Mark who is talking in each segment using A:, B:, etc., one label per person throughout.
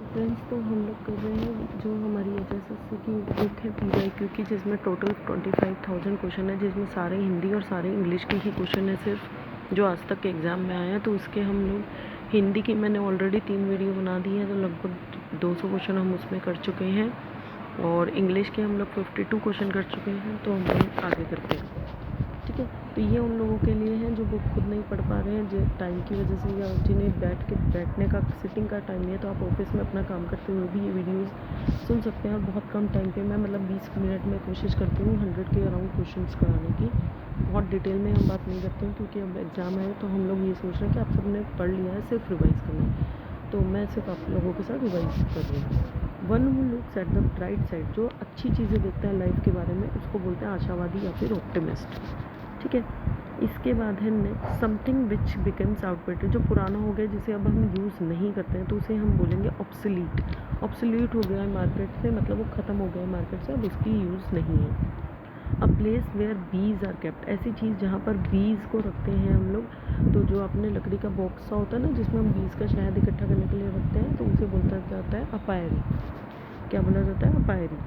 A: Friends, तो हम लोग कर रहे हैं जो हमारी एचएसएससी की बुक है पीवाईक्यू की, जिसमें टोटल 25,000 क्वेश्चन है, जिसमें सारे हिंदी और सारे इंग्लिश के ही क्वेश्चन है सिर्फ जो आज तक के एग्ज़ाम में आए हैं। तो उसके हम लोग हिंदी की मैंने ऑलरेडी 3 वीडियो बना दी है, तो लगभग 200 क्वेश्चन हम उसमें कर चुके हैं, और इंग्लिश के हम लोग 52 क्वेश्चन कर चुके हैं। तो हम लोग आगे करते हैं, ठीक है। तो ये उन लोगों के लिए हैं जो बुक खुद नहीं पढ़ पा रहे हैं, जो टाइम की वजह से, या जिन्हें बैठने का सिटिंग का टाइम नहीं है, तो आप ऑफिस में अपना काम करते हुए भी ये वीडियोस सुन सकते हैं। और बहुत कम टाइम पे मैं 20 मिनट में कोशिश करती हूँ 100 के अराउंड क्वेश्चंस कराने की। बहुत डिटेल में हम बात नहीं करते हैं, क्योंकि अब एग्ज़ाम है, तो हम लोग ये सोच रहे हैं कि आप सबने पढ़ लिया है, सिर्फ रिवाइज़ करना है। तो मैं सिर्फ आप लोगों के साथ रिवाइज़ कर रही हूँ। One who looks at the bright side, जो अच्छी चीज़ें देखता है लाइफ के बारे में, उसको बोलते हैं आशावादी या फिर ऑप्टिमिस्ट, ठीक है। इसके बाद है next, something which becomes outdated, जो पुराना हो गया, जिसे अब हम यूज़ नहीं करते हैं, तो उसे हम बोलेंगे ऑब्सोलीट। ऑब्सोलीट हो गया है मार्केट से, मतलब वो ख़त्म हो गया है मार्केट से, अब उसकी यूज़ नहीं है। A place where bees are kept, ऐसी चीज़ जहाँ पर बीज को रखते हैं हम लोग। तो जो अपने लकड़ी का बॉक्स सा होता है ना, जिसमें हम बीज का शहद इकट्ठा करने के लिए रखते हैं, तो उसे बोलता जाता है अपायरी। क्या बोला जाता है? अपायरी।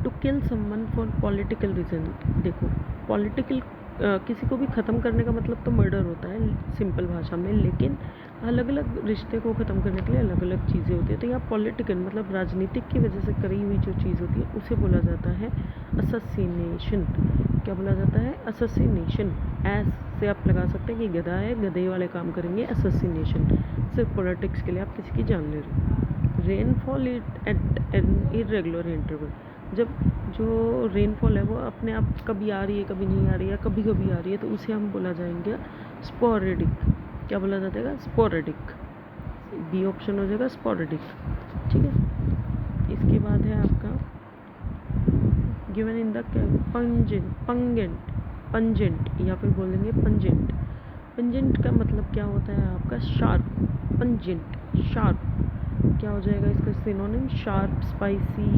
A: To kill someone for political reason, देखो पॉलिटिकल किसी को भी ख़त्म करने का मतलब तो मर्डर होता है सिंपल भाषा में, लेकिन अलग अलग रिश्ते को ख़त्म करने के लिए अलग अलग चीज़ें होती है। तो यहाँ पॉलिटिकल मतलब राजनीतिक की वजह से करी हुई जो चीज़ होती है, उसे बोला जाता है अससिनेशन। क्या बोला जाता है? अससिनेशन। एस से आप लगा सकते हैं कि गधा है, गधे वाले काम करेंगे, अससिनेशन। सिर्फ पॉलिटिक्स के लिए आप किसी की जान ले रहे हो। Rainfall at an irregular interval, जब जो रेनफॉल है वो अपने आप कभी आ रही है, कभी नहीं आ रही है, कभी कभी आ रही है, तो उसे हम बोला जाएंगे स्पोरेडिक। क्या बोला जाएगा? स्पोरेडिक। बी ऑप्शन हो जाएगा स्पोरेडिक, ठीक है। इसके बाद है आपका गिवन इन द पंजेंट या फिर बोलेंगे पंजेंट। पंजेंट का मतलब क्या होता है आपका? शार्प। Pungent, sharp. क्या हो जाएगा इसका synonym? Sharp, spicy,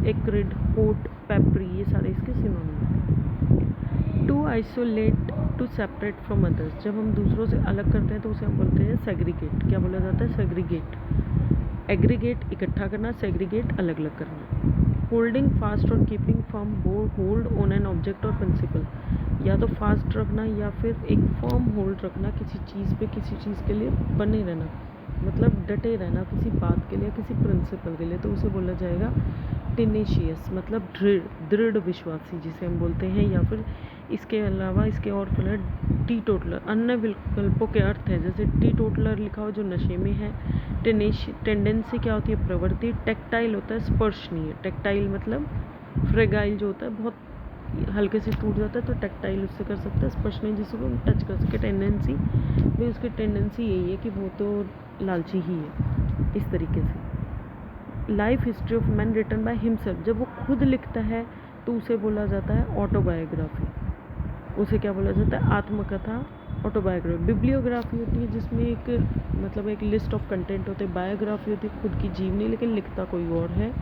A: acrid, hot, peppery, ये सारे इसके सिनोनिम हैं। To isolate, to separate from others, जब हम दूसरों से अलग करते हैं तो उसे हम बोलते हैं सेग्रीगेट। क्या बोला जाता है? सेग्रीगेट। एग्रीगेट इकट्ठा करना, सेग्रीगेट अलग अलग करना। होल्डिंग फास्ट और keeping firm hold on an object और प्रिंसिपल, या तो फास्ट रखना या फिर एक फर्म होल्ड रखना किसी चीज़ पे, किसी चीज़ के लिए बने रहना, मतलब डटे रहना किसी बात के लिए, किसी प्रिंसिपल के लिए, तो उसे बोला जाएगा टेनेशियस, मतलब दृढ़ विश्वासी जिसे हम बोलते हैं। या फिर इसके अलावा इसके और फिर टी टोटलर, अन्य विकल्पों के अर्थ है, जैसे टी टोटलर लिखा हो जो नशे में है। टेंडेंसी क्या होती है? प्रवृत्ति। टेक्टाइल होता है स्पर्शनीय, टेक्टाइल मतलब फ्रेगाइल जो होता है बहुत हल्के से टूट जाता है, तो टेक्टाइल उससे कर सकते हैं, स्पर्शनीय जिसको हम टच कर सके। टेंडेंसी भी उसकी टेंडेंसी यही है कि वो तो लालची ही है, इस तरीके से। Life history of man written by himself, जब वो खुद लिखता है तो उसे बोला जाता है ऑटोबायोग्राफी। उसे क्या बोला जाता है? आत्मकथा, ऑटोबायोग्राफी। बिब्लियोग्राफी होती है जिसमें एक मतलब एक लिस्ट ऑफ कंटेंट होते हैं। बायोग्राफी होती है खुद की जीवनी, लेकिन लिखता कोई और है।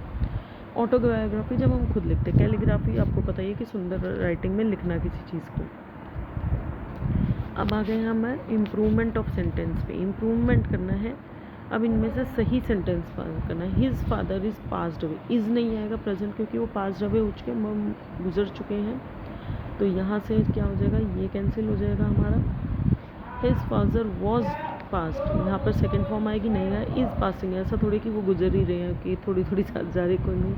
A: ऑटोबायोग्राफी जब हम खुद लिखते हैं। कैलीग्राफी आपको पता ही है कि सुंदर राइटिंग में लिखना किसी चीज़ को। अब आ गए हम इम्प्रूवमेंट ऑफ सेंटेंस पे। इम्प्रूवमेंट करना है, अब इनमें से सही सेंटेंस पास करना है। His father is passed away, is नहीं आएगा प्रेजेंट, क्योंकि वो पास्ड अवे हो चुके हैं, हम गुजर चुके हैं। तो यहाँ से क्या हो जाएगा? ये कैंसिल हो जाएगा हमारा। हिज फादर वॉज पास्ट, यहाँ पर सेकेंड फॉर्म आएगी, नहीं है इज़ पासिंग, ऐसा थोड़ी कि वो गुजर ही रहे हैं कि थोड़ी थोड़ी साथ जा रही कोई नहीं।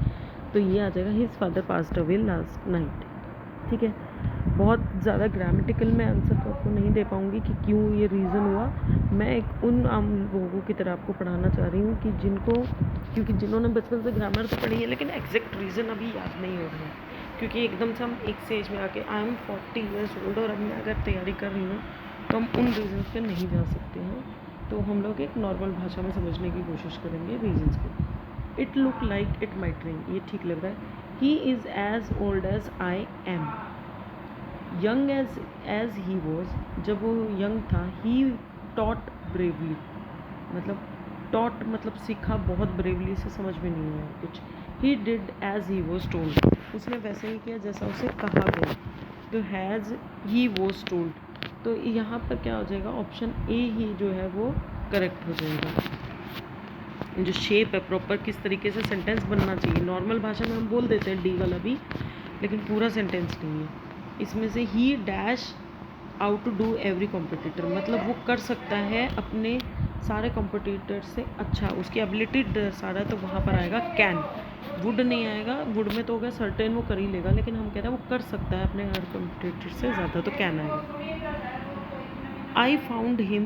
A: तो ये आ जाएगा his father passed away last night, ठीक है। बहुत ज़्यादा ग्रामेटिकल में आंसर तो आपको नहीं दे पाऊँगी कि क्यों ये रीज़न हुआ। मैं एक उन आम लोगों की तरह आपको पढ़ाना चाह रही हूँ कि क्योंकि जिन्होंने बचपन से ग्रामर तो पढ़ी है, लेकिन एग्जैक्ट रीज़न अभी याद नहीं हो रहा है, क्योंकि एकदम से हम एक स्टेज में आके आई एम 40 ईयर्स ओल्ड और अब मैं अगर तैयारी कर रही हूँ तो हम उन रीजन्स पे नहीं जा सकते हैं। तो हम लोग एक नॉर्मल भाषा में समझने की कोशिश करेंगे रीजन्स को। It look like it might rain, ये ठीक लग रहा है। He is as old as I am. Young as he was, जब वो यंग था। ही टॉट ब्रेवली, मतलब टॉट मतलब सीखा बहुत ब्रेवली से, समझ में नहीं आया कुछ। He did as he was told, उसने वैसे ही किया जैसा उसे कहा गया। तो हैज़ ही वॉज टोल्ड, तो यहाँ पर क्या हो जाएगा? ऑप्शन ए ही जो है वो करेक्ट हो जाएगा। जो शेप है प्रॉपर, किस तरीके से सेंटेंस बनना चाहिए। नॉर्मल भाषा में हम बोल देते हैं डी वाला भी, लेकिन पूरा सेंटेंस नहीं है इसमें से। He dash out to do every competitor, मतलब वो कर सकता है अपने सारे कॉम्पिटिटर से अच्छा, उसकी एबिलिटी दर्शा रहा है, तो वहाँ पर आएगा कैन। वुड नहीं आएगा, वुड में तो होगा सर्टेन वो कर ही लेगा, लेकिन हम कह रहे हैं वो कर सकता है अपने हर कॉम्पिटिटर से ज़्यादा, तो कैन आएगा। I found him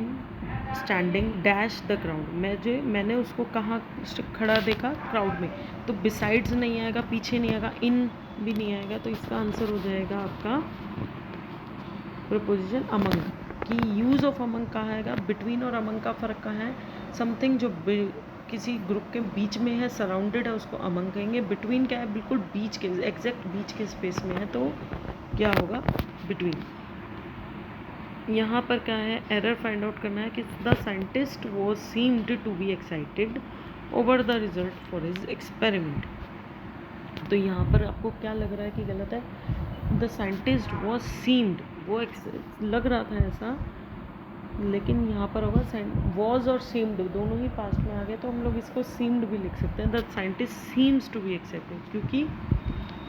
A: standing dash the crowd, मैंने उसको कहाँ खड़ा देखा, क्राउड में। तो बिसाइड्स नहीं आएगा, पीछे नहीं आएगा, इन भी नहीं आएगा, तो इसका आंसर हो जाएगा आपका प्रपोजिशन अमंग। कि यूज़ ऑफ अमंग कहाँ आएगा, बिटवीन और अमंग का फ़र्क कहाँ है। समथिंग जो किसी ग्रुप के बीच में है, सराउंडेड है, उसको अमंग कहेंगे। बिटवीन क्या है, बिल्कुल बीच के, एग्जैक्ट बीच के स्पेस में है, तो क्या होगा, बिटवीन। यहाँ पर क्या है, एरर फाइंड आउट करना है कि the scientist was seemed to be excited over the result for his experiment. तो यहाँ पर आपको क्या लग रहा है कि गलत है। द साइंटिस्ट वॉज सीम्ड, वो लग रहा था ऐसा, लेकिन यहाँ पर होगा वॉज और सीम्ड दोनों ही पास्ट में आ गए, तो हम लोग इसको सीम्ड भी लिख सकते हैं। The scientist seems to be excited, क्योंकि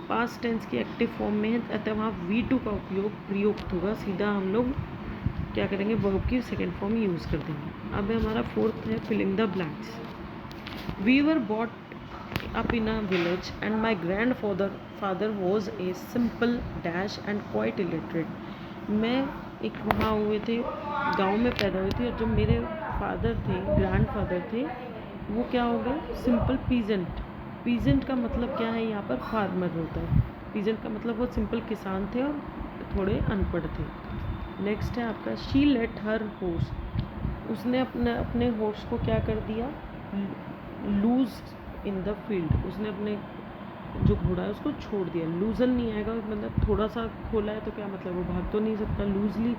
A: पास्ट टेंस की एक्टिव फॉर्म में है, अतः वहाँ V2 का उपयोग प्रयुक्त होगा, सीधा हम लोग क्या करेंगे, वर्ब की सेकेंड फॉर्म यूज़ कर देंगे। अब हमारा फोर्थ है filling the blanks. We were bought up in a village and my grandfather was a simple dash and quite illiterate. मैं एक वहाँ हुए थे, गांव में पैदा हुई थी, और जो मेरे फादर थे, ग्रैंड फादर थे, वो क्या हो गए, सिंपल पीजेंट। पीजेंट का मतलब क्या है, यहाँ पर फार्मर होता है। पीजेंट का मतलब वो सिंपल किसान थे और थोड़े अनपढ़ थे। नेक्स्ट है आपका शी लेट हर हॉर्स, उसने अपने हॉर्स को क्या कर दिया, लूज इन द फील्ड, उसने अपने जो घोड़ा है उसको छोड़ दिया। लूजन नहीं आएगा, मतलब थोड़ा सा खोला है तो क्या मतलब, वो भाग तो नहीं सकता। लूजली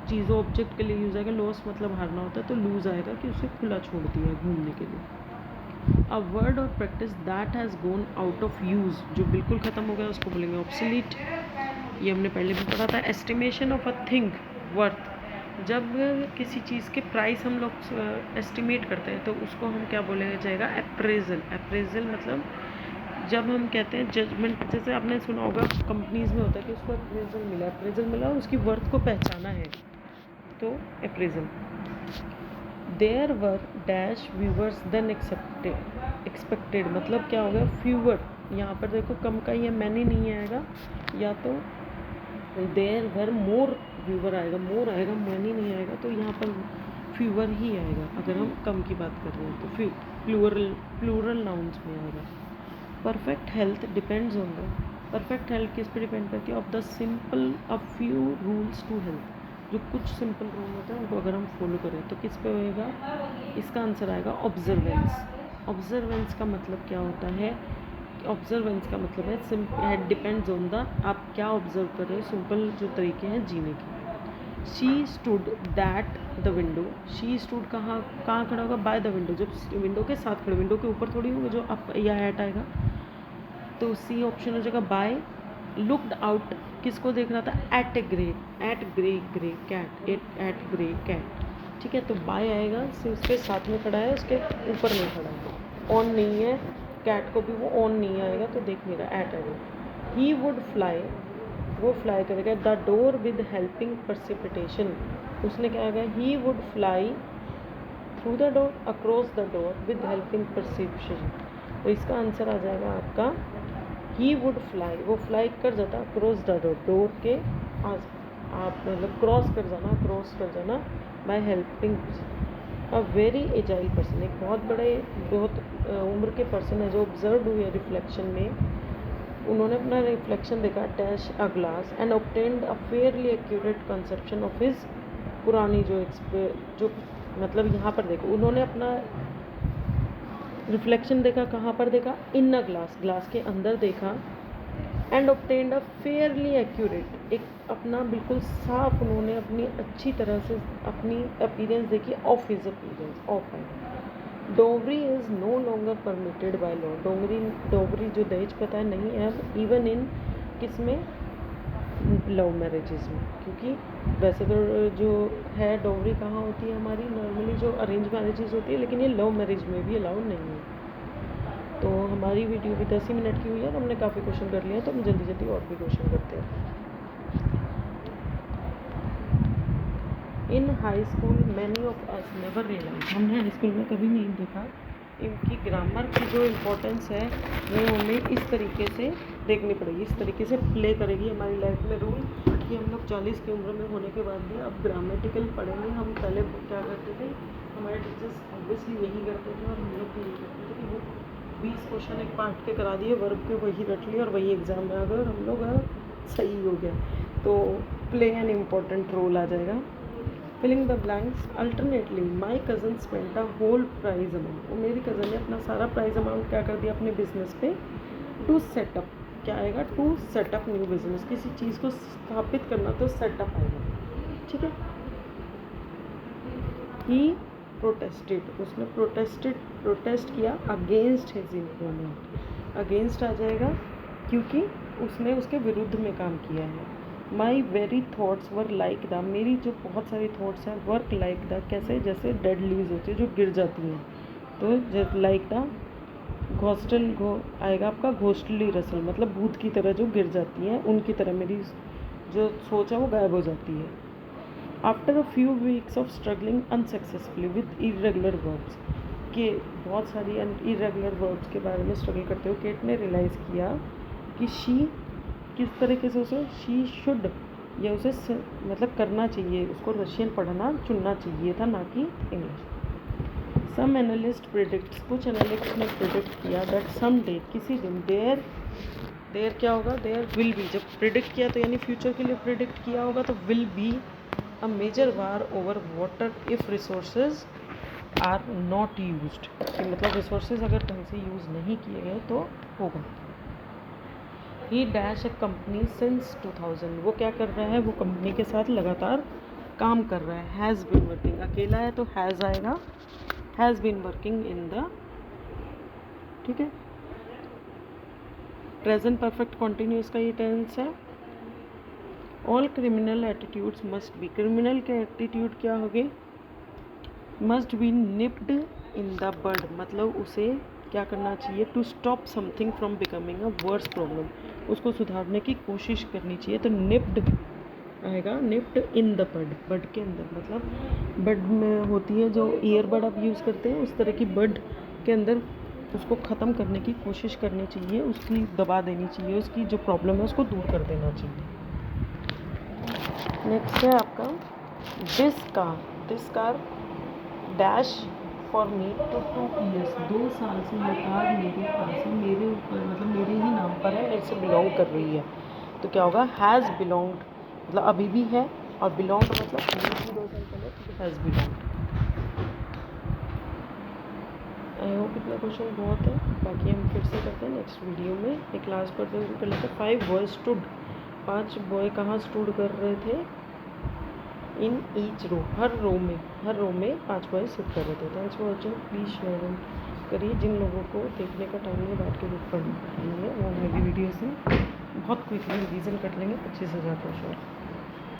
A: चीज़ों ऑब्जेक्ट के लिए यूज़ आएगा, लॉस मतलब हारना होता है, तो लूज आएगा कि उसे खुला छोड़ दिया घूमने के लिए। अ वर्ड और practice that has gone out of use, जो बिल्कुल ख़त्म हो गया उसको बोलेंगे ऑब्सोलीट। ये हमने पहले भी पढ़ा था। Estimation of a thing worth, जब किसी चीज़ के प्राइस हम लोग एस्टिमेट करते हैं तो उसको हम क्या बोलेंगे जाएगा, अप्रेजल। अप्रेजल मतलब जब हम कहते हैं जजमेंट, जैसे आपने सुना होगा कंपनीज में होता है कि उसको अप्रेजल मिला और उसकी वर्थ को पहचाना है, तो appraisal. There were dash viewers than expected, मतलब क्या हो गया, फ्यूवर। यहाँ पर देखो कम का या मैनी नहीं आएगा, या तो देयर वर मोर व्यूवर आएगा, मोर आएगा, मैनी नहीं आएगा, तो यहाँ पर फ्यूवर ही आएगा अगर हम कम की बात कर रहे हैं, तो प्लूरल नाउन्स में आएगा। Perfect health depends on the, perfect health किस पे डिपेंड करती है, of the simple a few rules to health, जो कुछ सिंपल रूल होते हैं उनको अगर हम फॉलो करें तो किस पे होएगा, इसका आंसर आएगा ऑब्जर्वेंस। ऑब्जर्वेंस का मतलब क्या होता है, ऑब्जर्वेंस का मतलब है डिपेंड्स ऑन द, आप क्या ऑब्जर्व कर रहे हो, सिंपल जो तरीके हैं जीने के। She stood that the window, she stood कहाँ खड़ा होगा, बाय द विंडो, जब विंडो के साथ खड़े, विंडो के ऊपर थोड़ी होगा जो अप या एट आएगा, तो सी ऑप्शन हो जाएगा बाय। लुक्ड आउट किसको देख रहा था, at grey cat, at grey cat, ठीक है, तो बाय आएगा, सी उसके साथ में खड़ा है, उसके ऊपर नहीं खड़ा है, ऑन नहीं है, कैट को भी वो ऑन नहीं आएगा, तो देख मेरा एट आएगा। ही वुड फ्लाई, वो फ्लाई करेगा। The door with helping precipitation, उसने क्या आएगा, he would fly through the door, across the door with helping precipitation, तो इसका आंसर आ जाएगा आपका ही वुड फ्लाई, वो फ्लाई कर जाता अक्रॉस द डोर, डोर के आस, आप मतलब क्रॉस कर जाना by helping. A very agile person, एक बहुत उम्र के पर्सन है जो ऑब्जर्व हुए रिफ्लेक्शन में, उन्होंने अपना रिफ्लेक्शन देखा dash a glass and obtained a fairly accurate conception of his, पुरानी जो मतलब यहाँ पर देखो उन्होंने अपना रिफ्लेक्शन देखा, कहाँ पर देखा, इन अ ग्लास के अंदर देखा, and obtained a fairly accurate, एक अपना बिल्कुल साफ, उन्होंने अपनी अच्छी तरह से अपनी अपीयरेंस देखी, ऑफ हिज अपीयरेंस, ऑफ है। Dowry is no longer permitted by law, dowry जो दहेज प्रथा नहीं है अब, इवन इन किस में, लव मैरिजेस में, क्योंकि वैसे तो जो है डॉवरी कहाँ होती है हमारी, नॉर्मली जो अरेंज मैरिजेस होती है, लेकिन ये लव मैरिज में भी अलाउड नहीं है। तो हमारी वीडियो भी 10 ही मिनट की हुई है, तो हमने काफ़ी क्वेश्चन कर लिया, तो हम जल्दी जल्दी और भी क्वेश्चन करते हैं। In high school many of us never realise, हमने हाई स्कूल में कभी नहीं देखा इनकी ग्रामर की जो इम्पोर्टेंस है वो हमें इस तरीके से देखनी पड़ेगी, इस तरीके से प्ले करेगी हमारी लाइफ में रोल, कि हम लोग 40 की उम्र में होने के बाद भी अब ग्रामेटिकल पढ़ेंगे। हम पहले क्या करते थे, हमारे टीचर्स ऑब्वियसली यही करते थे और हम लोग भी यही करते थे कि वो 20 क्वेश्चन एक पार्ट के करा दिए, वर्ब के वही रट लिए और वही एग्ज़ाम में आ गए और हम लोग सही हो गया। तो प्ले एन इम्पॉर्टेंट रोल आ जाएगा। Filling the blanks alternately my cousin spent a whole prize amount, और मेरी कज़न ने अपना सारा प्राइज अमाउंट क्या कर दिया अपने बिजनेस पे, टू सेटअप, क्या आएगा, टू सेटअप न्यू बिजनेस, किसी चीज़ को स्थापित करना तो सेटअप आएगा, ठीक है। ही प्रोटेस्टेड, उसने प्रोटेस्ट किया अगेंस्ट हिज इम्प्रूवमेंट, अगेंस्ट आ जाएगा क्योंकि उसने उसके विरुद्ध में काम किया है। My very thoughts were like the, मेरी जो बहुत सारी थाट्स हैं वर्क लाइक द, कैसे, जैसे डेड लीव्स होती है जो गिर जाती हैं, तो लाइक द घोस्टल आएगा आपका, घोस्टली रसल मतलब भूत की तरह जो गिर जाती हैं, उनकी तरह मेरी जो सोच है वो गायब हो जाती है। After a few weeks of struggling unsuccessfully with irregular verbs, के बहुत सारी इरेगुलर वर्ब्स के बारे में स्ट्रगल करते हुए केट ने रियलाइज़ किया कि शी, किस तरीके से उसे शी शुड, या उसे मतलब करना चाहिए, उसको रशियन पढ़ना चुनना चाहिए था, ना कि इंग्लिश। सम एनालिस्ट प्रिडिक्ट्स, कुछ एनालिस्ट ने प्रिडिक्ट किया दैट सम डे, किसी दिन, देयर क्या होगा, देयर विल बी, जब प्रिडिक्ट किया तो यानी फ्यूचर के लिए प्रिडिक्ट किया होगा, तो will be a major war over water if resources are not used, कि मतलब रिसोर्सेज अगर ढंग से यूज़ नहीं किए गए तो होगा। ही डैश ए कंपनी सिंस 2000, वो क्या कर रहा है, वो कंपनी के साथ लगातार काम कर रहा है। हैज़ बीन वर्किंग, अकेला है तो हैज़ आएगा, has been working in the, ठीक है। प्रेजेंट परफेक्ट कॉन्टिन्यूस का ये टेंस है। All criminal attitudes must be, criminal के एटीट्यूड क्या हो गए, must be nipped in the bud, मतलब उसे क्या करना चाहिए, to stop something from becoming a worse problem, उसको सुधारने की कोशिश करनी चाहिए। तो निप्ड आएगा, निप्ड इन द बड, बड के अंदर, मतलब बड में होती है जो ईयरबड आप यूज़ करते हैं, उस तरह की बड के अंदर उसको ख़त्म करने की कोशिश करनी चाहिए, उसकी दबा देनी चाहिए, उसकी जो प्रॉब्लम है उसको दूर कर देना चाहिए। नेक्स्ट है आपका this car dash for me to 2 years, 2 साल से ये कार मेरे पास है, मेरे ऊपर मतलब मेरे ही नाम पर है, मेरे से बिलोंग कर रही है। तो क्या होगा, हैज़ बिलोंग्ड, मतलब अभी भी है, और बिलोंग मतलब पहले 2 साल पहले हैज़ बिलोंग्ड। आई होप इतना क्वेश्चन बहुत है, बाकी हम फिर से करते हैं नेक्स्ट वीडियो में। एक लास्ट पर कर लेते हैं। 5 बॉय स्टूड, 5 बॉय कहाँ स्टूड कर रहे थे, इन ईच रो, हर रो में 5 बॉय सिट कर रहे थे। Thanks for watching, please share करिए। जिन लोगों को देखने का टाइम नहीं बैठ के बुक पढ़नी है वो मेरी वीडियोज़ में बहुत क्विकली रिवीजन कर लेंगे 25,000 क्वेश्चन।